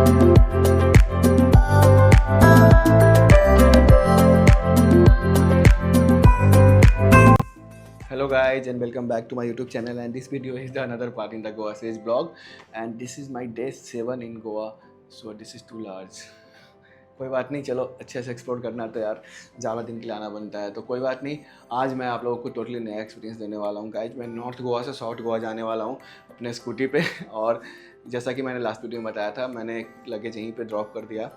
Hello guys and welcome back to my YouTube channel, and this video is the another part in the Goa series vlog, and this is my day 7 in Goa. So this is too large. कोई बात नहीं, चलो अच्छे से explore करना तो यार ज़्यादा दिन के लिए आना बनता है, तो कोई बात नहीं। आज मैं आप लोगों को टोटली नया एक्सपीरियंस देने वाला हूँ गाइज। मैं नॉर्थ गोवा से साउथ गोवा जाने वाला हूँ अपने स्कूटी पे, और जैसा कि मैंने लास्ट वीडियो में बताया था, मैंने एक लगेज यहीं पे ड्रॉप कर दिया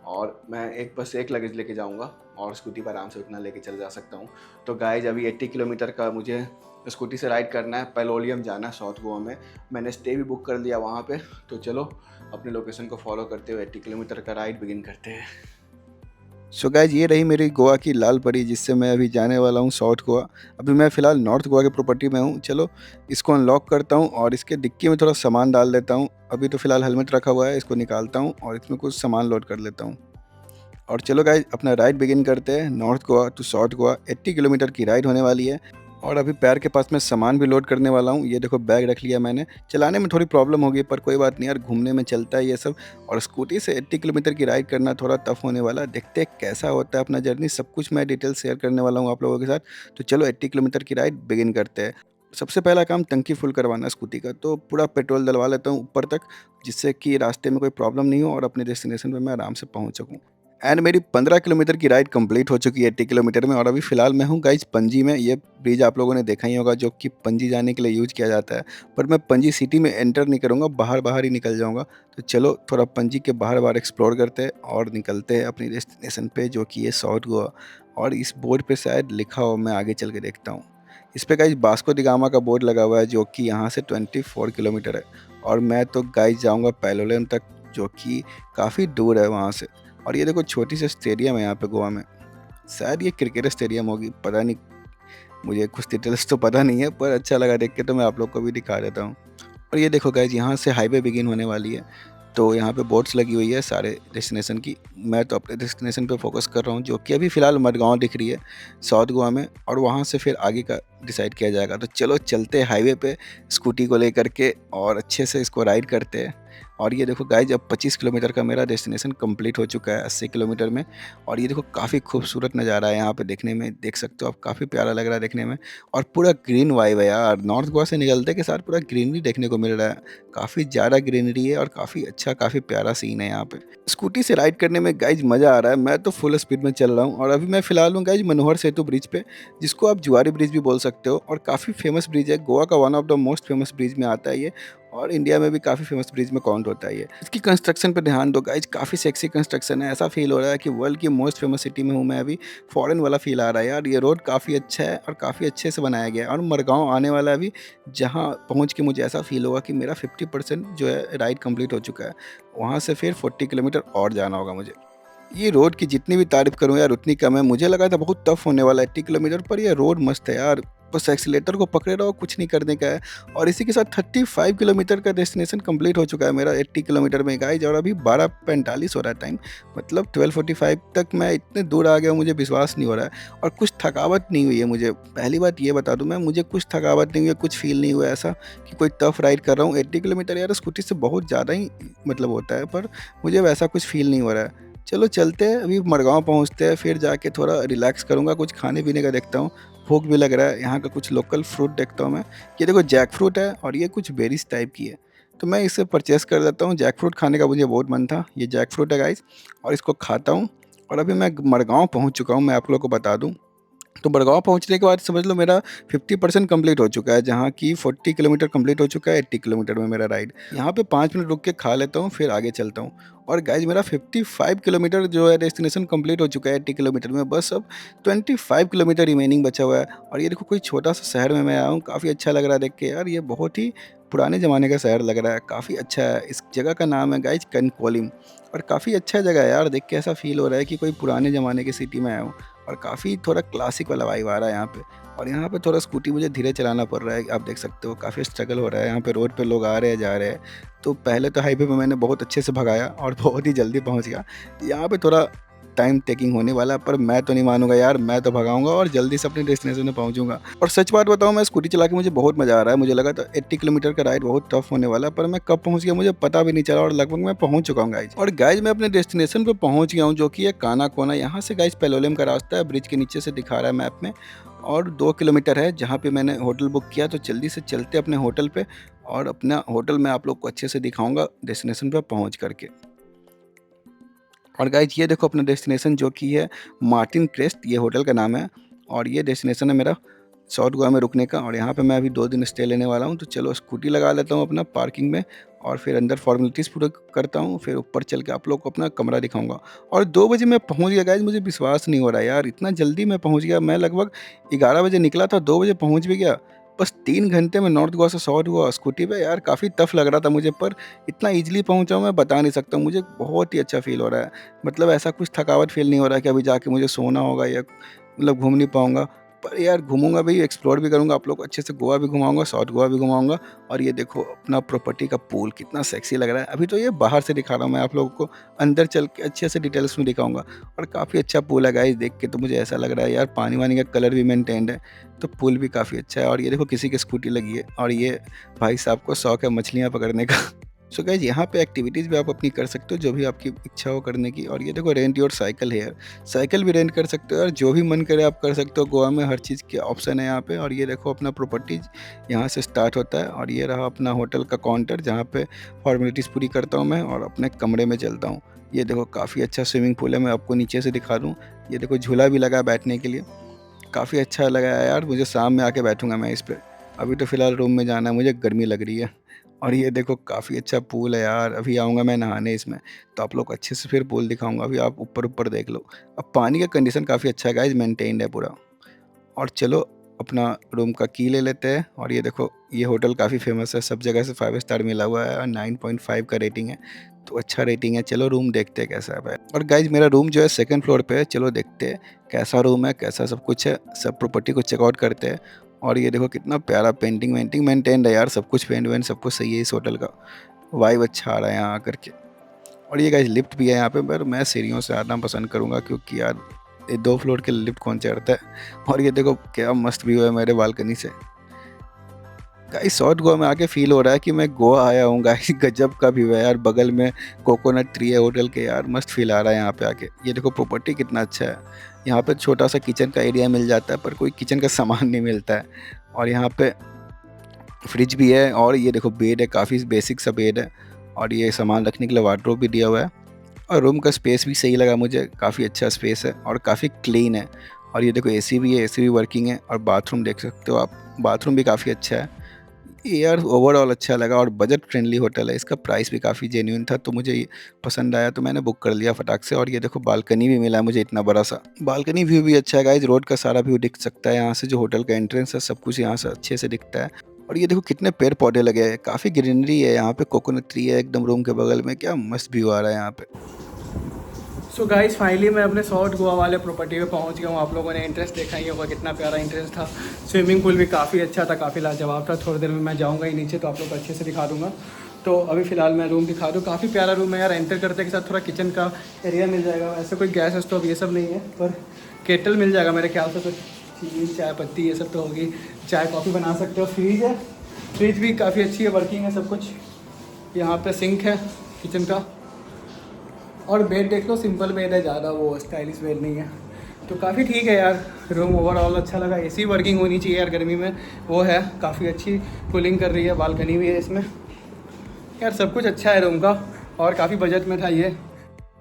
और मैं बस एक लगेज लेके जाऊँगा और स्कूटी पर आराम से उतना लेके चल जा सकता हूँ। तो गाइज अभी 80 किलोमीटर का मुझे स्कूटी से राइड करना है, पेलोलियम जाना है साउथ गोवा में। मैंने स्टे भी बुक कर लिया वहाँ पे, तो चलो अपने लोकेशन को फॉलो करते हुए 80 किलोमीटर का राइड बिगिन करते हैं। सो गाइज ये रही मेरी गोवा की लाल परी, जिससे मैं अभी जाने वाला हूँ साउथ गोवा। अभी मैं फ़िलहाल नॉर्थ गोवा की प्रॉपर्टी में हूँ। चलो इसको अनलॉक करता हूँ और इसके डिक्की में थोड़ा सामान डाल देता हूँ। अभी तो फ़िलहाल हेलमेट रखा हुआ है, इसको निकालता हूँ और इसमें कुछ सामान लोड कर लेता हूँ। और चलो गाइज अपना राइड बिगिन करते हैं। North Goa to south Goa 80 kilometre की राइड होने वाली है। और अभी पैर के पास में सामान भी लोड करने वाला हूँ। ये देखो बैग रख लिया मैंने। चलाने में थोड़ी प्रॉब्लम होगी पर कोई बात नहीं यार, घूमने में चलता है ये सब। और स्कूटी से 80 किलोमीटर की राइड करना थोड़ा टफ होने वाला है। देखते हैं कैसा होता है अपना जर्नी। सब कुछ मैं डिटेल शेयर करने वाला हूँ आप लोगों के साथ। तो चलो 80 किलोमीटर की राइड बिगिन करते हैं। सबसे पहला काम टंकी फुल करवाना है स्कूटी का, तो पूरा पेट्रोल डलवा लेता हूँ ऊपर तक, जिससे कि रास्ते में कोई प्रॉब्लम नहीं हो और अपने डेस्टिनेशन पर मैं आराम से पहुँच सकूँ। एंड मेरी 15 किलोमीटर की राइड कंप्लीट हो चुकी है 80 किलोमीटर में। और अभी फ़िलहाल मैं हूँ गाइज पणजी में। ये ब्रिज आप लोगों ने देखा ही होगा, जो कि पणजी जाने के लिए यूज़ किया जाता है। पर मैं पणजी सिटी में एंटर नहीं करूँगा, बाहर बाहर ही निकल जाऊँगा। तो चलो थोड़ा पणजी के बाहर बाहर एक्सप्लोर करते हैं और निकलते हैं अपनी डेस्टिनेशन पे, जो कि है साउथ गोवा। और इस बोर्ड पे शायद लिखा हो, मैं आगे चल के देखता हूँ। इस पे गाइज बास्को डी गामा का बोर्ड लगा हुआ है, जो कि यहाँ से 24 किलोमीटर है। और मैं तो गाइज जाऊँगा पेलोलियम तक, जो कि काफ़ी दूर है वहाँ से। और ये देखो छोटी सी स्टेडियम है यहाँ पे गोवा में, शायद ये क्रिकेट स्टेडियम होगी, पता नहीं, मुझे कुछ डिटेल्स तो पता नहीं है, पर अच्छा लगा देख के, तो मैं आप लोग को भी दिखा देता हूँ। और ये देखो गाइज यहाँ से हाईवे बिगिन होने वाली है। तो यहाँ पे बोर्ड्स लगी हुई है सारे डेस्टिनेशन की। मैं तो अपने डेस्टिनेशन पे फोकस कर रहा हूँ, जो कि अभी फ़िलहाल मडगाँव दिख रही है साउथ गोवा में, और वहाँ से फिर आगे का डिसाइड किया जाएगा। तो चलो चलते हैं हाईवे पे स्कूटी को लेकर के और अच्छे से इसको राइड करते हैं। और ये देखो गाइज अब 25 किलोमीटर का मेरा डेस्टिनेशन कंप्लीट हो चुका है 80 किलोमीटर में। और ये देखो काफ़ी खूबसूरत नज़ारा है यहाँ पे देखने में, देख सकते हो आप, काफ़ी प्यारा लग रहा है देखने में। और पूरा ग्रीन वाइब है यार, नॉर्थ गोवा से निकलते के साथ पूरा ग्रीनरी देखने को मिल रहा है। काफ़ी ज़्यादा ग्रीनरी है और काफ़ी अच्छा, काफ़ी प्यारा सीन है यहाँ पे। स्कूटी से राइड करने में गाइज मज़ा आ रहा है। मैं तो फुल स्पीड में चल रहा हूँ। और अभी मैं फ़िलहाल हूँ गाइज मनोहर सेतु ब्रिज पे, जिसको आप जुआरी ब्रिज भी बोल सकते हो। और काफ़ी फेमस ब्रिज है, गोवा का one of the most famous bridge में आता है ये, और इंडिया में भी काफ़ी फेमस ब्रिज में काउंट होता है ये। इसकी कंस्ट्रक्शन पे ध्यान दो गाइज, काफ़ी सेक्सी कंस्ट्रक्शन है। ऐसा फील हो रहा है कि वर्ल्ड की मोस्ट फेमस सिटी में हूँ मैं अभी, फॉरेन वाला फील आ रहा है यार। ये रोड काफ़ी अच्छा है और काफ़ी अच्छे से बनाया गया है। और मडगाँव आने वाला है अभी, जहाँ पहुँच के मुझे ऐसा फील होगा कि मेरा 50% जो है राइड कंप्लीट हो चुका है। वहाँ से फिर 40 किलोमीटर और जाना होगा मुझे। ये रोड की जितनी भी तारीफ़ करूँ यार उतनी कम है। मुझे लगा था बहुत टफ होने वाला है 80 किलोमीटर, पर ये रोड मस्त है यार। बस एक्सीलेटर को पकड़े रहो, कुछ नहीं करने का है। और इसी के साथ 35 किलोमीटर का डेस्टिनेशन कंप्लीट हो चुका है मेरा 80 किलोमीटर में गाइज। और अभी 12:45 हो रहा है टाइम, मतलब 12:45 तक मैं इतने दूर आ गया हूँ, मुझे विश्वास नहीं हो रहा है। और कुछ थकावट नहीं हुई है मुझे, पहली बात ये बता दूँ मैं, मुझे कुछ थकावट नहीं हुई है, कुछ फील नहीं हुआ ऐसा कि कोई टफ राइड कर रहा हूँ। 80 किलोमीटर यार स्कूटी से बहुत ज़्यादा ही मतलब होता है, पर मुझे वैसा कुछ फील नहीं हो रहा है। चलो चलते हैं, अभी मडगाँव पहुँचते हैं, फिर जाके थोड़ा रिलैक्स करूँगा, कुछ खाने पीने का देखता हूँ। भूख भी लग रहा है, यहाँ का कुछ लोकल फ्रूट देखता हूँ मैं। ये देखो जैक फ्रूट है और ये कुछ बेरीज टाइप की है, तो मैं इसे परचेस कर लेता हूँ। जैक फ्रूट खाने का मुझे बहुत मन था। ये जैक फ्रूट है गाइस, और इसको खाता हूँ। और अभी मैं मडगाँव पहुँच चुका हूँ, मैं आप लोगों को बता दूँ। तो बड़गाँव पहुँचने के बाद समझ लो मेरा 50% कंप्लीट हो चुका है, जहाँ की 40 किलोमीटर कंप्लीट हो चुका है 80 किलोमीटर में मेरा राइड। यहाँ पे 5 मिनट रुक के खा लेता हूँ, फिर आगे चलता हूँ। और गाइज मेरा 55 किलोमीटर जो है डेस्टिनेशन कंप्लीट हो चुका है 80 किलोमीटर में। बस अब 25 किलोमीटर रिमेनिंग बचा हुआ है। और ये देखो कोई छोटा सा शहर में मैं आया हूँ, काफ़ी अच्छा लग रहा है देख के यार। ये बहुत ही पुराने ज़माने का शहर लग रहा है, काफ़ी अच्छा है। इस जगह का नाम है गाइज कनकोलिम, और काफ़ी अच्छा जगह है यार। देख के ऐसा फील हो रहा है कि कोई पुराने ज़माने की सिटी में आया हूँ। और काफ़ी थोड़ा क्लासिक वाला वाइब आ रहा है यहाँ पे। और यहाँ पे थोड़ा स्कूटी मुझे धीरे चलाना पड़ रहा है, आप देख सकते हो काफ़ी स्ट्रगल हो रहा है। यहाँ पे रोड पे लोग आ रहे हैं जा रहे हैं, तो पहले तो हाईवे पे मैंने बहुत अच्छे से भगाया और बहुत ही जल्दी पहुँच गया। यहाँ पे थोड़ा टाइम टेकिंग होने वाला है, पर मैं तो नहीं मानूंगा यार, मैं तो भगाऊंगा और जल्दी से अपने डेस्टिनेशन में पहुंचूंगा। और सच बात बताऊं, मैं स्कूटी चला के मुझे बहुत मज़ा आ रहा है। मुझे लगा था 80 किलोमीटर का राइड बहुत टफ होने वाला है, पर मैं कब पहुंच गया मुझे पता भी नहीं चला और लगभग मैं पहुंच चुका हूँ गाइज। और गाइज मैं अपने डेस्टिनेशन पे पहुंच गया हूँ, जो कि है काना कोना। यहाँ से गाइज पेलोलेम का रास्ता है, ब्रिज के नीचे से दिखा रहा है मैप में, और 2 किलोमीटर है जहाँ पे मैंने होटल बुक किया। तो जल्दी से चलते अपने होटल पे, और अपना होटल मैं आप लोग को अच्छे से दिखाऊंगा डेस्टिनेशन पे पहुँच करके। और गाइज ये देखो अपना डेस्टिनेशन, जो कि है मार्टिन क्रेस्ट, ये होटल का नाम है। और ये डेस्टिनेशन है मेरा साउथ गोवा में रुकने का, और यहाँ पे मैं अभी 2 दिन स्टे लेने वाला हूँ। तो चलो स्कूटी लगा लेता हूँ अपना पार्किंग में, और फिर अंदर फॉर्मेलिटीज़ पूरा करता हूँ, फिर ऊपर चल के आप लोग को अपना कमरा दिखाऊंगा। और 2 बजे मैं पहुँच गया गाइज, मुझे विश्वास नहीं हो रहा यार, इतना जल्दी मैं पहुँच गया। मैं लगभग 11 बजे निकला था, 2 बजे पहुँच भी गया। बस 3 घंटे में नॉर्थ गोवा से साउथ गोवा स्कूटी पे। यार काफ़ी टफ लग रहा था मुझे, पर इतना ईजिली पहुँचा हूँ मैं बता नहीं सकता हूँ। मुझे बहुत ही अच्छा फील हो रहा है। मतलब ऐसा कुछ थकावट फील नहीं हो रहा है कि अभी जाके मुझे सोना होगा या मतलब घूम नहीं पाऊँगा। पर यार घूमूंगा भी, एक्सप्लोर भी करूँगा, आप लोग को अच्छे से गोवा भी घुमाऊँगा, साउथ गोवा भी घुमाऊँगा। और ये देखो अपना प्रॉपर्टी का पूल कितना सेक्सी लग रहा है। अभी तो ये बाहर से दिखा रहा हूँ मैं आप लोगों को, अंदर चल के अच्छे से डिटेल्स में दिखाऊँगा। और काफ़ी अच्छा पूल है गाइस, देख के तो मुझे ऐसा लग रहा है यार पानी वानी का कलर भी मेंटेन्ड है, तो पूल भी काफ़ी अच्छा है। और ये देखो किसी की स्कूटी लगी है, और ये भाई साहब को शौक है मछलियाँ पकड़ने का। सो गाइज यहाँ पे एक्टिविटीज़ भी आप अपनी कर सकते हो, जो भी आपकी इच्छा हो करने की। और ये देखो rent your cycle here, cycle भी रेंट कर सकते हो यार, जो भी मन करे आप कर सकते हो। गोवा में हर चीज़ के ऑप्शन है यहाँ पे। और ये देखो अपना प्रॉपर्टीज यहाँ से स्टार्ट होता है। और ये रहा अपना होटल का काउंटर, जहाँ पे फॉर्मेलिटीज़ पूरी करता हूँ मैं और अपने कमरे में चलता हूँ। ये देखो काफ़ी अच्छा स्विमिंग पूल है, मैं आपको नीचे से दिखा दूँ। ये देखो झूला भी लगा है बैठने के लिए, काफ़ी अच्छा लगा है यार मुझे। शाम में आके बैठूंगा मैं इस पे। अभी तो फ़िलहाल रूम में जाना है, मुझे गर्मी लग रही है। और ये देखो काफ़ी अच्छा पूल है यार, अभी आऊँगा मैं नहाने इसमें, तो आप लोग को अच्छे से फिर पूल दिखाऊंगा। अभी आप ऊपर ऊपर देख लो। अब पानी का कंडीशन काफ़ी अच्छा है गाइज, मेंटेन्ड है पूरा। और चलो अपना रूम का की ले लेते हैं। और ये देखो ये होटल काफ़ी फेमस है, सब जगह से 5 स्टार मिला हुआ है और 9.5 का रेटिंग है, तो अच्छा रेटिंग है। चलो रूम देखते हैं कैसा है भाई। और गाइज मेरा रूम जो है 2nd फ्लोर पे है, चलो देखते हैं कैसा रूम है, कैसा सब कुछ है। सब प्रॉपर्टी को चेकआउट करते हैं। और ये देखो कितना प्यारा पेंटिंग वेंटिंग मेंटेन्ड है यार, सब कुछ पेंट वेंट सब कुछ सही है इस होटल का। वाइब अच्छा आ रहा है यहाँ आकर के। और ये गाइस लिफ्ट भी है यहाँ पे, पर मैं सीढ़ियों से आना पसंद करूँगा, क्योंकि यार ये 2 फ्लोर के लिफ्ट कौन चढ़ता है। और ये देखो क्या मस्त व्यू है मेरे बालकनी से। गाइस साउथ गोवा में आके फील हो रहा है कि मैं गोवा आया हूँ गाइस। गजब का व्यू है यार, बगल में कोकोनट ट्री है होटल के, यार मस्त फील आ रहा है यहाँ पे आके। ये देखो प्रॉपर्टी कितना अच्छा है। यहाँ पे छोटा सा किचन का एरिया मिल जाता है, पर कोई किचन का सामान नहीं मिलता है। और यहाँ पे फ्रिज भी है। और ये देखो बेड है, काफ़ी बेसिक सा बेड है। और ये सामान रखने के लिए वार्डरोब भी दिया हुआ है। और रूम का स्पेस भी सही लगा मुझे, काफ़ी अच्छा स्पेस है और काफ़ी क्लीन है। और ये देखो एसी भी है, एसी भी वर्किंग है। और बाथरूम देख सकते हो आप, बाथरूम भी काफ़ी अच्छा है। ये यार ओवरऑल अच्छा लगा, और बजट फ्रेंडली होटल है, इसका प्राइस भी काफ़ी जेन्युइन था, तो मुझे ये पसंद आया, तो मैंने बुक कर लिया फटाक से। और ये देखो बालकनी भी मिला है मुझे इतना बड़ा सा, बालकनी व्यू भी अच्छा है गाइज, रोड का सारा व्यू दिख सकता है यहाँ से। जो होटल का एंट्रेंस है सब कुछ यहाँ से अच्छे से दिखता है। और ये देखो कितने पेड़ पौधे लगे हैं, काफ़ी ग्रीनरी है यहाँ पे, कोकोनट ट्री है एकदम रूम के बगल में, क्या मस्त व्यू आ रहा है यहाँ पे। सो गाइस फाइनली मैं अपने साउथ गोवा वाले प्रॉपर्टी पे पहुंच गया हूँ। आप लोगों ने इंटरेस्ट देखा ही होगा, कितना प्यारा इंटरेस्ट था। स्विमिंग पूल भी काफ़ी अच्छा था, काफ़ी लाजवाब था। थोड़ी देर में मैं जाऊँगा ही नीचे, तो आप लोग को अच्छे से दिखा दूँगा। तो अभी फ़िलहाल मैं रूम दिखा दूँ, काफ़ी प्यारा रूम है यार। एंटर करते के साथ थोड़ा किचन का एरिया मिल जाएगा। ऐसे कोई गैस स्टोव ये सब नहीं है, पर केटल मिल जाएगा मेरे ख्याल से। तो चीनी चाय पत्ती ये सब तो होगी, चाय कॉफ़ी बना सकते हो। फ्रीज है, फ्रिज भी काफ़ी अच्छी है, वर्किंग है सब कुछ। यहाँ पे सिंक है किचन का। और बेड देख लो, सिंपल बेड है, ज़्यादा वो स्टाइलिश बेड नहीं है। तो काफ़ी ठीक है यार, रूम ओवरऑल अच्छा लगा। एसी वर्किंग होनी चाहिए यार, गर्मी में वो है, काफ़ी अच्छी कूलिंग कर रही है। बालकनी भी है इसमें यार, सब कुछ अच्छा है रूम का, और काफ़ी बजट में था ये।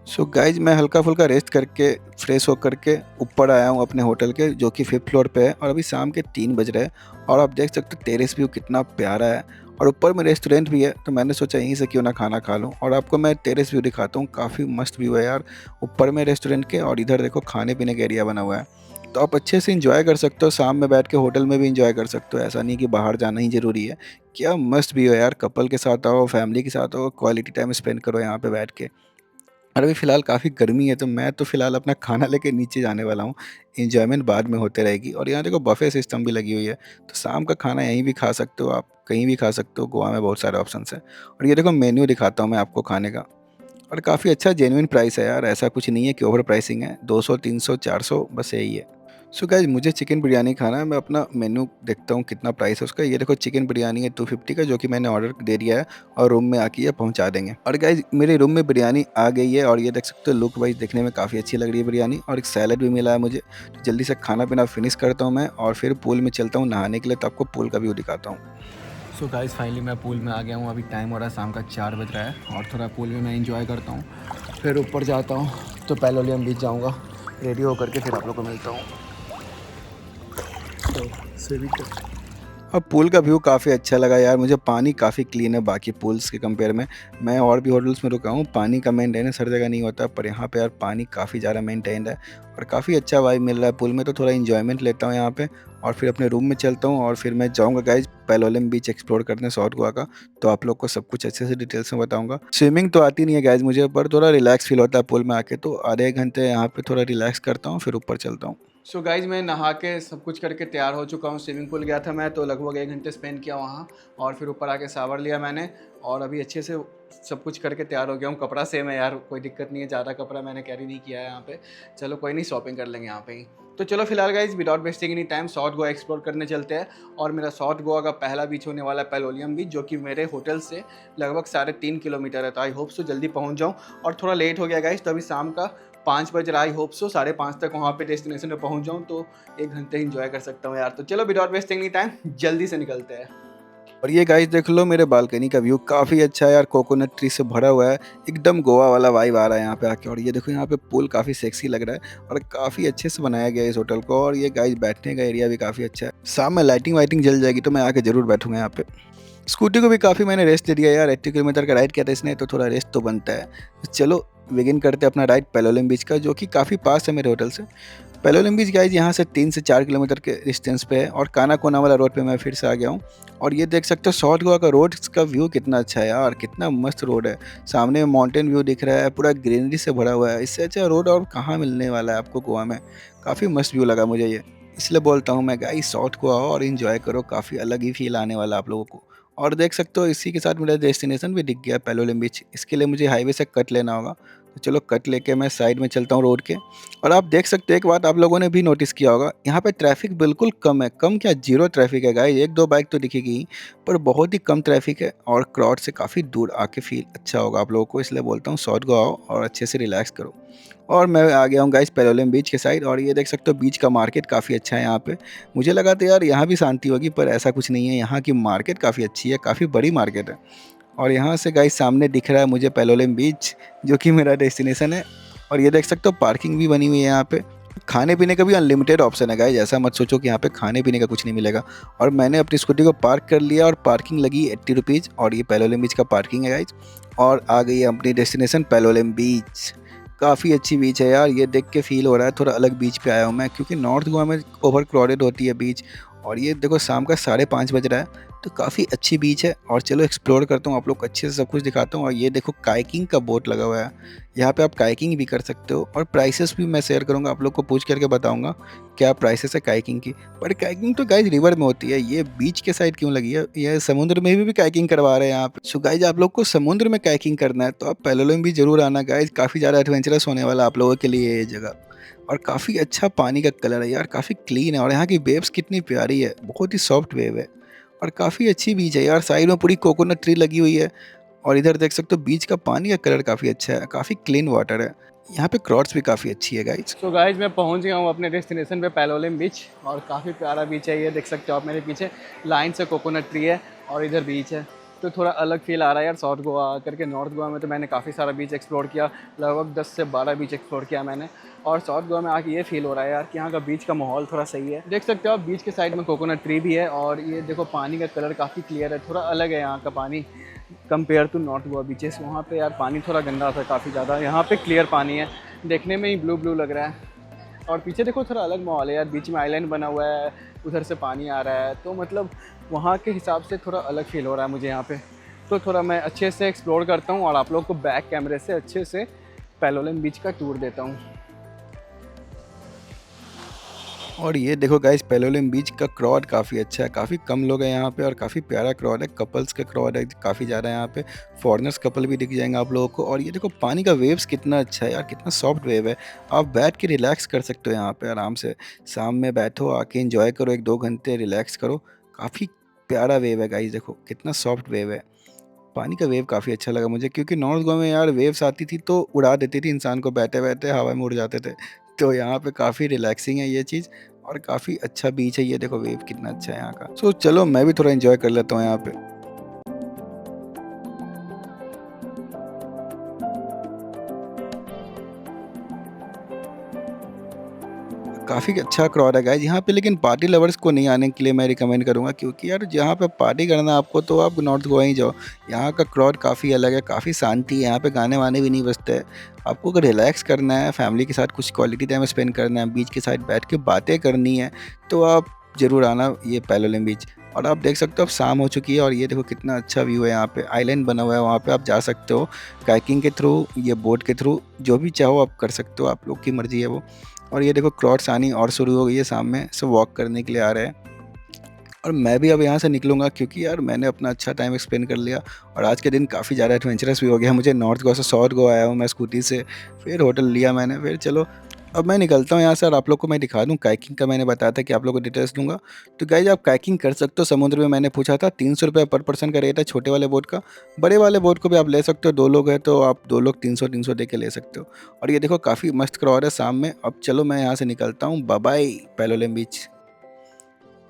सो गाइज मैं हल्का फुल्का रेस्ट करके फ्रेश होकर के ऊपर आया हूँ अपने होटल के, जो कि 5th फ्लोर पे है। और अभी शाम के 3 बज रहे हैं, और आप देख सकते हो टेरेस व्यू कितना प्यारा है। और ऊपर में रेस्टोरेंट भी है, तो मैंने सोचा यहीं से क्यों ना खाना खा लूँ। और आपको मैं टेरेस व्यू दिखाता हूँ, काफ़ी मस्त व्यू है यार ऊपर में रेस्टोरेंट के। और इधर देखो खाने पीने का एरिया बना हुआ है, तो आप अच्छे से इंजॉय कर सकते हो। शाम में बैठ के होटल में भी इंजॉय कर सकते हो, ऐसा नहीं कि बाहर जाना ही ज़रूरी है। क्या मस्त व्यू है यार, कपल के साथ आओ, फैमिली के साथ आओ, क्वालिटी टाइम स्पेंड करो यहाँ पे बैठ के। और अभी फ़िलहाल काफ़ी गर्मी है, तो मैं तो फ़िलहाल अपना खाना लेके नीचे जाने वाला हूँ। एन्जॉयमेंट बाद में होते रहेगी। और यहाँ देखो बफ़े सिस्टम भी लगी हुई है, तो शाम का खाना यहीं भी खा सकते हो आप, कहीं भी खा सकते हो। गोवा में बहुत सारे ऑप्शंस हैं। और ये देखो मेन्यू दिखाता हूँ मैं आपको खाने का। और काफ़ी अच्छा जेन्युइन प्राइस है यार, ऐसा कुछ नहीं है कि ओवर प्राइसिंग है। 200 300 400 बस यही है। सो गाइस मुझे चिकन बिरयानी खाना है। मैं अपना मेन्यू देखता हूँ कितना प्राइस है उसका। ये देखो चिकन बिरयानी है 250 का, जो कि मैंने ऑर्डर दे दिया है और रूम में आके ये पहुँचा देंगे। और गाइस मेरे रूम में बिरयानी आ गई है और ये देख सकते हो लुक वाइज देखने में काफ़ी अच्छी लग रही है बिरयानी। और एक सैलड भी मिला है मुझे। तो जल्दी से खाना पीना फिनिश करता हूँ मैं और फिर पूल में चलता हूँ नहाने के लिए, तो आपको पूल का व्यू दिखाता हूँ। सो गाइस फाइनली मैं पूल में आ गया हूँ। अभी टाइम हो रहा है शाम का 4 बज रहा है और थोड़ा पूल में मैं इंजॉय करता हूँ। फिर ऊपर जाता हूँ तो पैलोलियम बीच जाऊँगा, रेडी होकर के फिर आप लोग को मिलता हूँ। तो स्विमिंग कर और पूल का व्यू काफ़ी अच्छा लगा यार मुझे। पानी काफ़ी क्लीन है बाकी पूल्स के कंपेयर में। मैं और भी होटल्स में रुका हूँ, पानी का मेंटेनेंस हर जगह नहीं होता, पर यहाँ पे यार पानी काफ़ी ज़्यादा मेंटेन्ड है और काफ़ी अच्छा वाइब मिल रहा है पूल में। तो थोड़ा इन्जॉयमेंट लेता हूँ यहाँ पे और फिर अपने रूम में चलता हूँ और फिर मैं जाऊँगा गाइज पैलोलिम बीच एक्सप्लोर करने साउथ गोवा का। तो आप लोग को सब कुछ अच्छे से डिटेल्स में बताऊँगा। स्विमिंग तो आती नहीं है गाइज मुझे, पर थोड़ा रिलैक्स फील होता है पूल में आके, तो आधे एक घंटे यहाँ पे थोड़ा रिलैक्स करता हूँ फिर ऊपर चलता हूँ। सो गाइज मैं नहा के सब कुछ करके तैयार हो चुका हूँ। स्विमिंग पूल गया था मैं, तो लगभग 1 घंटे स्पेंड किया वहाँ और फिर ऊपर आके शावर लिया मैंने और अभी अच्छे से सब कुछ करके तैयार हो गया हूँ। कपड़ा सेम है यार, कोई दिक्कत नहीं है, ज़्यादा कपड़ा मैंने कैरी नहीं किया है यहाँ पे। चलो कोई नहीं, शॉपिंग कर लेंगे यहाँ पे ही। तो चलो फिलहाल guys without wasting any time south Goa explore करने चलते हैं। और मेरा साउथ गोवा का पहला बीच होने वाला है पैलोलियम बीच, जो कि मेरे होटल से लगभग 3.5 किलोमीटर है। तो आई होप सो जल्दी पहुँच जाऊँ। और थोड़ा लेट हो गया गाइज, तो अभी शाम का 5 बज रहा है। आई होप सो 5:30 तक वहाँ पे डेस्टिनेशन पे पहुँच जाऊँ तो 1 घंटे इंजॉय कर सकता हूँ यार। तो चलो विदाउट वेस्टिंग एनी टाइम जल्दी से निकलते हैं। और ये गाइस देख लो मेरे बालकनी का व्यू काफ़ी अच्छा है यार, कोकोनट ट्री से भरा हुआ है। एकदम गोवा वाला वाइब आ रहा है यहाँ पे आके। और ये देखो यहाँ पे पूल काफ़ी सेक्सी लग रहा है और काफ़ी अच्छे से बनाया गया है इस होटल को। और ये गाइस बैठने का एरिया भी काफ़ी अच्छा है। शाम में लाइटिंग वाइटिंग जल जाएगी तो मैं आके ज़रूर बैठूंगा यहाँ पे। स्कूटी को भी काफ़ी मैंने रेस्ट दे दिया यार, 80 किलोमीटर का राइड किया था इसने, तो थोड़ा रेस्ट तो बनता है। तो चलो बिगिन करते हैं अपना राइड पैलोलिम बीच का, जो कि काफ़ी पास है मेरे होटल से। पैलोलिम बीच गाइज यहाँ से 3 से 4 किलोमीटर के डिस्टेंस पे है और काना कोना वाला रोड पे मैं फिर से आ गया हूँ। और ये देख सकते हो साउथ गोवा का रोड का व्यू कितना अच्छा है यार, कितना मस्त रोड है। सामने माउंटेन व्यू दिख रहा है, पूरा ग्रीनरी से भरा हुआ है। इससे अच्छा रोड और कहाँ मिलने वाला है आपको गोवा में। काफ़ी मस्त व्यू लगा मुझे ये, इसलिए बोलता हूँ मैं गाइस साउथ गोवा आओ और इन्जॉय करो, काफ़ी अलग ही फील आने वाला आप लोगों को। और देख सकते हो इसी के साथ मेरा डेस्टिनेशन भी दिख गया पैलोलिम बीच। इसके लिए मुझे हाईवे से कट लेना होगा, तो चलो कट लेके मैं साइड में चलता हूँ रोड के। और आप देख सकते हो एक बात आप लोगों ने भी नोटिस किया होगा, यहाँ पे ट्रैफिक बिल्कुल कम है। कम क्या, जीरो ट्रैफिक है गाइस। एक दो बाइक तो दिखेगी ही, पर बहुत ही कम ट्रैफिक है और क्राउड से काफ़ी दूर आके फील अच्छा होगा आप लोगों को। इसलिए बोलता हूँ साउथ गोवा आओ और अच्छे से रिलैक्स करो। और मैं आ गया हूँ गाइस पैलोलिम बीच के साइड। और ये देख सकते हो बीच का मार्केट काफ़ी अच्छा है यहाँ पे। मुझे लगा था यार यहाँ भी शांति होगी, पर ऐसा कुछ नहीं है। यहाँ की मार्केट काफ़ी अच्छी है, काफ़ी बड़ी मार्केट है। और यहाँ से गाइस सामने दिख रहा है मुझे पैलोलिम बीच, जो कि मेरा डेस्टिनेशन है। और ये देख सकते हो पार्किंग भी बनी हुई है यहाँ पे। खाने पीने का भी अनलिमिटेड ऑप्शन है गाइस, ऐसा मत सोचो कि यहाँ पे खाने पीने का कुछ नहीं मिलेगा। और मैंने अपनी स्कूटी को पार्क कर लिया और पार्किंग लगी 80 रुपीज़। और ये पैलोलिम बीच का पार्किंग है गाइस। और आ गई है अपनी डेस्टिनेशन पैलोलिम बीच। काफ़ी अच्छी बीच है यार, ये देख के फील हो रहा है थोड़ा अलग बीच पे आया हूँ मैं, क्योंकि नॉर्थ गोवा में ओवर क्राउडेड होती है बीच। और ये देखो शाम का 5:30 बज रहा है, तो काफ़ी अच्छी बीच है। और चलो एक्सप्लोर करता हूँ, आप लोग को अच्छे से सब कुछ दिखाता हूँ। और ये देखो काइकिंग का बोट लगा हुआ है, यहाँ पे आप काइकिंग भी कर सकते हो। और प्राइसेस भी मैं शेयर करूँगा, आप लोग को पूछ करके बताऊँगा क्या प्राइसेस है काइकिंग की। पर काइकिंग तो गाइज रिवर में होती है, ये बीच के साइड क्यों लगी है? ये समुद्र में भी काइकिंग करवा रहे हैं यहाँ पे। सो गाइज आप लोग को समुद्र में काइकिंग करना है तो आप पैलोलिम भी जरूर आना गाइज, काफ़ी ज़्यादा एडवेंचरस होने वाला आप लोगों के लिए ये जगह। और काफ़ी अच्छा पानी का कलर है यार, काफ़ी क्लीन है। और यहाँ की वेव्स कितनी प्यारी है, बहुत ही सॉफ्ट वेव है और काफ़ी अच्छी बीच है यार। साइड में पूरी कोकोनट ट्री लगी हुई है। और इधर देख सकते हो बीच का पानी का कलर काफ़ी अच्छा है, काफ़ी क्लीन वाटर है। यहाँ पे क्रॉड्स भी काफ़ी अच्छी है गाइज। सो गाइज मैं पहुंच गया हूँ अपने डेस्टिनेशन पे पैलोलिम बीच। और काफ़ी प्यारा बीच है, ये देख सकते हो आप मेरे पीछे लाइन से कोकोनट ट्री है और इधर बीच है। तो थोड़ा अलग फील आ रहा है यार साउथ गोवा करके। नॉर्थ गोवा में तो मैंने काफ़ी सारा बीच एक्सप्लोर किया, लगभग 10 से 12 बीच एक्सप्लोर किया मैंने। और साउथ गोवा में आके ये फील हो रहा है यार कि यहाँ का बीच का माहौल थोड़ा सही है। देख सकते हो आप बीच के साइड में कोकोनट ट्री भी है और ये देखो पानी का कलर काफ़ी क्लियर है, थोड़ा अलग है यहाँ का पानी compare to north Goa beaches. वहाँ पे यार पानी थोड़ा गंदा था काफ़ी ज़्यादा, यहाँ पे क्लियर पानी है, देखने में ही ब्लू ब्लू लग रहा है। और पीछे देखो थोड़ा अलग माहौल है यार, बीच में आइलैंड बना हुआ है, उधर से पानी आ रहा है, तो मतलब वहाँ के हिसाब से थोड़ा अलग फील हो रहा है मुझे यहाँ पे। तो थोड़ा मैं अच्छे से एक्सप्लोर करता हूँ और आप लोग को बैक कैमरे से अच्छे से पैलोलिम बीच का टूर देता हूँ। और ये देखो गाइस, पैलोलिम बीच का क्राउड काफ़ी अच्छा है, काफ़ी कम लोग हैं यहाँ पे और काफ़ी प्यारा क्राउड है। कपल्स का क्राउड है काफ़ी ज़्यादा यहाँ पे, फॉरेनर्स कपल भी दिख जाएंगे आप लोगों को। और ये देखो पानी का वेव्स कितना अच्छा है यार, कितना सॉफ्ट वेव है। आप बैठ के रिलैक्स कर सकते हो यहाँ पे आराम से, शाम में बैठो आके इंजॉय करो, 1-2 घंटे रिलैक्स करो। काफ़ी प्यारा वेव है गाइस, देखो कितना सॉफ्ट वेव है। पानी का वेव काफ़ी अच्छा लगा मुझे, क्योंकि नॉर्थ गोवा में यार वेव्स आती थी तो उड़ा देती थी इंसान को, बैठे-बैठे हवा में उड़ जाते थे। तो यहाँ पे काफ़ी रिलैक्सिंग है ये चीज़ और काफ़ी अच्छा बीच है। ये देखो वेव कितना अच्छा है यहाँ का। सो चलो मैं भी थोड़ा एन्जॉय कर लेता हूँ यहाँ पे। काफ़ी अच्छा क्राउड है गाइस यहाँ पे, लेकिन पार्टी लवर्स को नहीं आने के लिए मैं रिकमेंड करूँगा, क्योंकि यार जहाँ पे पार्टी करना है आपको तो आप नॉर्थ गोवा ही जाओ। यहाँ का क्राउड काफ़ी अलग है, काफ़ी शांति है, यहाँ पे गाने वाने भी नहीं बजते हैं। आपको अगर रिलैक्स करना है, फैमिली के साथ कुछ क्वालिटी टाइम स्पेंड करना है, बीच के साइड बैठ के बातें करनी है, तो आप ज़रूर आना ये पैलोलिम बीच। और आप देख सकते हो अब शाम हो चुकी है और ये देखो कितना अच्छा व्यू है यहाँ पे, आइलैंड बना हुआ है, वहाँ पे आप जा सकते हो कायाकिंग के थ्रू, ये बोट के थ्रू, जो भी चाहो आप कर सकते हो, आप लोग की मर्ज़ी है वो। और ये देखो क्राउड्स आनी और शुरू हो गई है, सामने सब वॉक करने के लिए आ रहे हैं। और मैं भी अब यहाँ से निकलूँगा, क्योंकि यार मैंने अपना अच्छा टाइम स्पेंड कर लिया और आज के दिन काफ़ी ज़्यादा एडवेंचरस भी हो गया। मुझे नॉर्थ गोवा से साउथ गोवा आया हूँ मैं स्कूटी से, फिर होटल लिया मैंने, फिर चलो अब मैं निकलता हूँ यहाँ से। और आप लोग को मैं दिखा दूँ, काइकिंग का मैंने बताया था कि आप लोग को डिटेल्स दूंगा। तो गाइज आप काइकिंग कर सकते हो समुद्र में, मैंने पूछा था 300 रुपये पर पर्सन का रेट है छोटे वाले बोट का। बड़े वाले बोट को भी आप ले सकते हो, 2 लोग हैं तो आप 2 लोग 300 दे के ले सकते हो। और ये देखो काफ़ी मस्त क्राउड है शाम में। अब चलो मैं यहाँ से निकलता हूँ, बाय बाय पैलोलिम बीच।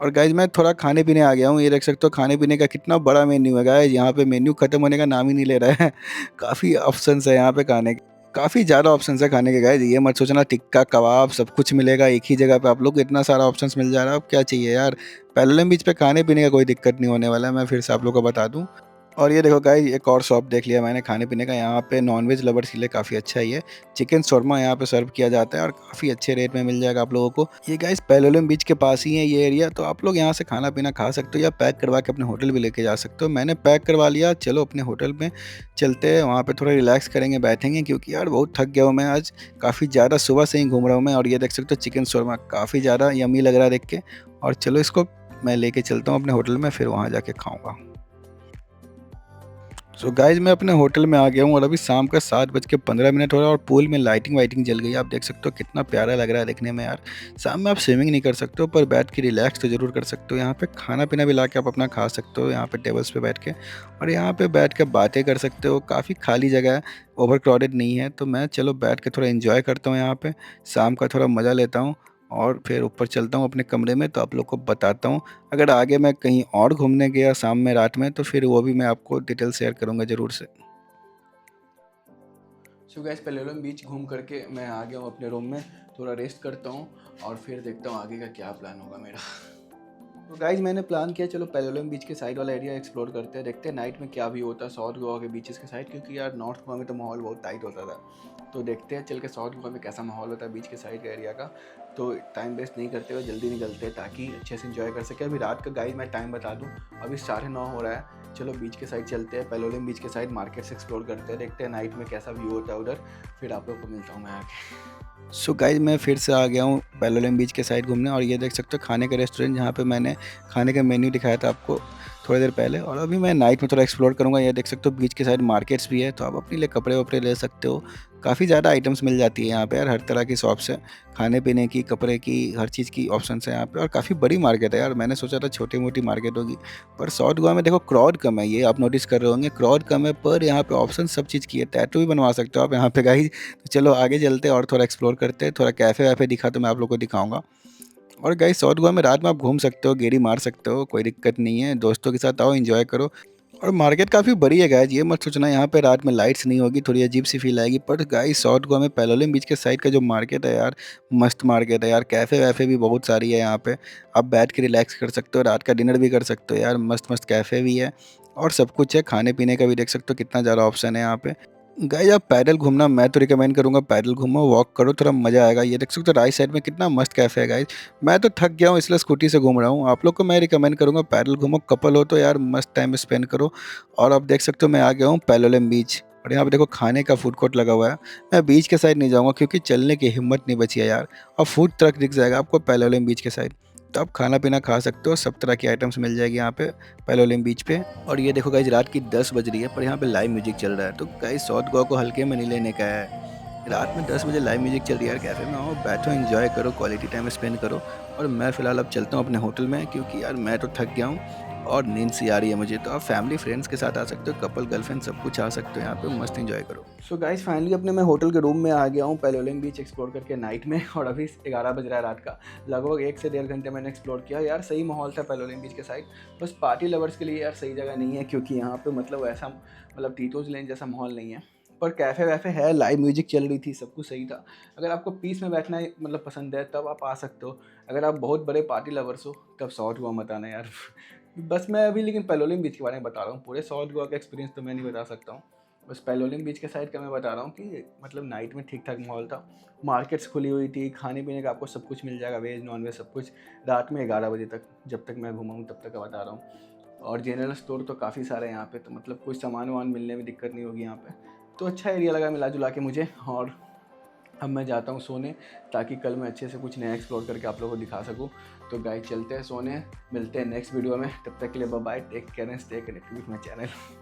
और गाइज मैं थोड़ा खाने पीने आ गया हूँ, ये देख सकते हो खाने पीने का कितना बड़ा मेन्यू है गाइज। यहाँ पे मेन्यू खत्म होने का नाम ही नहीं ले रहा है। काफ़ी ऑप्शंस है यहाँ पे खाने के, काफ़ी ज़्यादा ऑप्शंस है खाने के गाइज। ये मत सोचना टिक्का कबाब सब कुछ मिलेगा एक ही जगह पे, आप लोग को इतना सारा ऑप्शंस मिल जा रहा है, अब क्या चाहिए यार। पैलोलिम बीच पे खाने पीने का कोई दिक्कत नहीं होने वाला है, मैं फिर से आप लोग को बता दूँ। और ये देखो गाइस एक और शॉप देख लिया मैंने खाने पीने का, यहाँ पे नॉनवेज लवर्स के लिए काफ़ी अच्छा है। ये चिकन शोरमा यहाँ पे सर्व किया जाता है और काफ़ी अच्छे रेट में मिल जाएगा आप लोगों को। ये गाइस पैलोलिम बीच के पास ही है ये एरिया, तो आप लोग यहाँ से खाना पीना खा सकते हो या पैक करवा के अपने होटल भी लेके जा सकते हो। मैंने पैक करवा लिया, चलो अपने होटल में चलते हैं, वहाँ पर थोड़ा रिलैक्स करेंगे, बैठेंगे, क्योंकि यार बहुत थक गया हूँ मैं आज, काफ़ी ज़्यादा सुबह से ही घूम रहा हूँ मैं। और ये देख सकते हो चिकन शोरमा काफ़ी ज़्यादा यमी लग रहा है देख के। और चलो इसको मैं लेके चलता हूँ अपने होटल में, फिर वहाँ जाके खाऊँगा। सो गाइज मैं अपने होटल में आ गया हूँ और अभी शाम का 7:15 हो रहा है और पूल में लाइटिंग वाइटिंग जल गई है। आप देख सकते हो कितना प्यारा लग रहा है देखने में यार। शाम में आप स्विमिंग नहीं कर सकते हो, पर बैठ के रिलैक्स तो ज़रूर कर सकते हो। यहाँ पे खाना पीना भी ला के आप अपना खा सकते हो यहाँ पे टेबल्स पे बैठ के, और यहाँ पे बैठ के बातें कर सकते हो। काफ़ी खाली जगह है, ओवर क्राउडेड नहीं है, तो मैं चलो बैठ के थोड़ा इन्जॉय करता हूँ यहाँ पे, शाम का थोड़ा मज़ा लेता हूँ और फिर ऊपर चलता हूँ अपने कमरे में, तो आप लोग को बताता हूँ। अगर आगे मैं कहीं और घूमने गया शाम में रात में, तो फिर वो भी मैं आपको डिटेल शेयर करूँगा ज़रूर से। सो गैस पैलोलिम बीच घूम करके मैं आ गया हूँ अपने रूम में, थोड़ा रेस्ट करता हूँ और फिर देखता हूँ आगे का क्या प्लान होगा मेरा। तो गाइज मैंने प्लान किया चलो पैलोलिम बीच के साइड वाला एरिया एक्सप्लोर करते हैं, देखते हैं नाइट में क्या व्यू होता है साउथ गोवा के बीचेस के साइड, क्योंकि यार नॉर्थ गोवा में तो माहौल बहुत टाइट होता था। तो देखते हैं चल के साउथ गोवा में कैसा माहौल होता है बीच के साइड का एरिया का। तो टाइम वेस्ट नहीं करते हुए जल्दी निकलते हैं ताकि अच्छे से इन्जॉय कर सके। अभी रात का गाइज मैं टाइम बता दूँ, अभी 9:30 हो रहा है। चलो बीच के साइड चलते हैं, पैलोलिम बीच के साइड मार्केट्स एक्सप्लोर करते हैं, देखते हैं नाइट में कैसा व्यू होता है उधर, फिर आप लोग को मिलता हूँ मैं आके। सो गाइज मैं फिर से आ गया हूँ पैलोलिम बीच के साइड घूमने, और ये देख सकते हो खाने का रेस्टोरेंट जहाँ पे मैंने खाने का मेन्यू दिखाया था आपको थोड़ी देर पहले। और अभी मैं नाइट में थोड़ा एक्सप्लोर करूँगा। ये देख सकते हो बीच के साइड मार्केट्स भी है, तो आप अपने लिए कपड़े वपड़े ले सकते हो। काफ़ी ज़्यादा आइटम्स मिल जाती है यहाँ पे यार, हर तरह की शॉप्स है, खाने पीने की, कपड़े की, हर चीज़ की ऑप्शंस है यहाँ पे। और काफ़ी बड़ी मार्केट है यार, मैंने सोचा था छोटी मोटी मार्केट होगी, पर साउथ गोवा में देखो क्राउड कम है, ये आप नोटिस कर रहे होंगे, क्राउड कम है, पर यहाँ पे ऑप्शन सब चीज़ की है। टैटू भी बनवा सकते हो आप यहाँ पे गाइस। तो चलो आगे चलते हैं और थोड़ा एक्सप्लोर करते हैं, थोड़ा कैफ़े वैफ़े दिखा तो मैं आप लोग को दिखाऊंगा। और गाइस साउथ गोवा में रात में आप घूम सकते हो, गेड़ी मार सकते हो, कोई दिक्कत नहीं है, दोस्तों के साथ आओ एंजॉय करो। और मार्केट काफ़ी बड़ी है गाइस, ये मत सोचना यहाँ पे रात में लाइट्स नहीं होगी, थोड़ी अजीब सी फील आएगी। पर गाइस साउथ गोवा में पैलोलिम बीच के साइड का जो मार्केट है यार, मस्त मार्केट है यार, कैफ़े वैफ़े भी बहुत सारी है यहाँ पे, आप बैठ के रिलैक्स कर सकते हो, रात का डिनर भी कर सकते हो यार, मस्त मस्त कैफ़े भी है और सब कुछ है। खाने पीने का भी देख सकते हो कितना ज़्यादा ऑप्शन है यहाँ पे। गाइस आप पैदल घूमना मैं तो रिकमेंड करूँगा, पैदल घूमो, वॉक करो, थोड़ा मज़ा आएगा। ये देख सकते हो राइट साइड में कितना मस्त कैफ़े है गाइस। मैं तो थक गया हूँ इसलिए स्कूटी से घूम रहा हूँ, आप लोग को मैं रिकमेंड करूँगा पैदल घूमो, कपल हो तो यार मस्त टाइम स्पेंड करो। और आप देख सकते हो मैं आ गया हूँ पैलोलिम बीच। और यहाँ पे देखो खाने का फूड कोर्ट लगा हुआ है। मैं बीच के साइड नहीं जाऊँगा क्योंकि चलने की हिम्मत नहीं बची है यार, और फूड ट्रक दिख जाएगा आपको पैलोलिम बीच के साइड, तो आप खाना पीना खा सकते हो, सब तरह की आइटम्स मिल जाएगी यहाँ पे पैलोलिम बीच पे। और ये देखो गाइस रात की 10 बज रही है पर यहाँ पे लाइव म्यूजिक चल रहा है, तो गाइस साउथ गोवा को हल्के में नहीं लेने का है। रात में 10 बजे लाइव म्यूजिक चल रही है यार, कैफ़े में आओ, बैठो, एंजॉय करो, क्वालिटी टाइम स्पेंड करो। और मैं फ़िलहाल अब चलता हूँ अपने होटल में क्योंकि यार मैं तो थक गया हूँ और नींद सी आ रही है मुझे। तो आप फैमिली फ्रेंड्स के साथ आ सकते हो, कपल गर्लफ्रेंड सब कुछ आ सकते हो, यहाँ पे मस्त एंजॉय करो। सो गाइस फाइनली अपने मैं होटल के रूम में आ गया हूँ पैलोलिम बीच एक्सप्लोर करके नाइट में, और अभी 11 बज रहा है रात का। लगभग 1 से 1.5 घंटे मैंने एक्सप्लोर किया यार, सही माहौल था पैलोलिम बीच के साइड। बस पार्टी लवर्स के लिए यार सही जगह नहीं है क्योंकि यहाँ पे मतलब ऐसा मतलब टीटोज लेन जैसा माहौल नहीं है, पर कैफ़े वैफ़े है, लाइव म्यूजिक चल रही थी, सब कुछ सही था। अगर आपको पीस में बैठना मतलब पसंद है तब आप आ सकते हो। अगर आप बहुत बड़े पार्टी लवर्स हो तब साउथ गोवा मत आना यार। बस मैं अभी लेकिन पैलोलिम बीच के बारे में बता रहा हूँ, पूरे साउथ गोवा का एक्सपीरियंस तो मैं नहीं बता सकता हूँ। बस पैलोलिम बीच के साइड का मैं बता रहा हूँ कि मतलब नाइट में ठीक ठाक माहौल था, मार्केट्स खुली हुई थी, खाने पीने का आपको सब कुछ मिल जाएगा, वेज नॉन वेज सब कुछ। रात में 11 बजे तक, जब तक मैं घूमा हूँ तब तक का बता रहा हूँ। और जनरल स्टोर तो काफ़ी सारे हैं यहाँ पे, तो मतलब कुछ सामान वामान मिलने में दिक्कत नहीं होगी यहाँ पे। तो अच्छा एरिया लगा मिला जुला के मुझे। और अब मैं जाता हूँ सोने, ताकि कल मैं अच्छे से कुछ नया एक्सप्लोर करके आप लोगों को दिखा सकूँ। तो गाइस चलते हैं सोने, मिलते हैं नेक्स्ट वीडियो में, तब तक के लिए bye bye, take care and stay connected with my channel.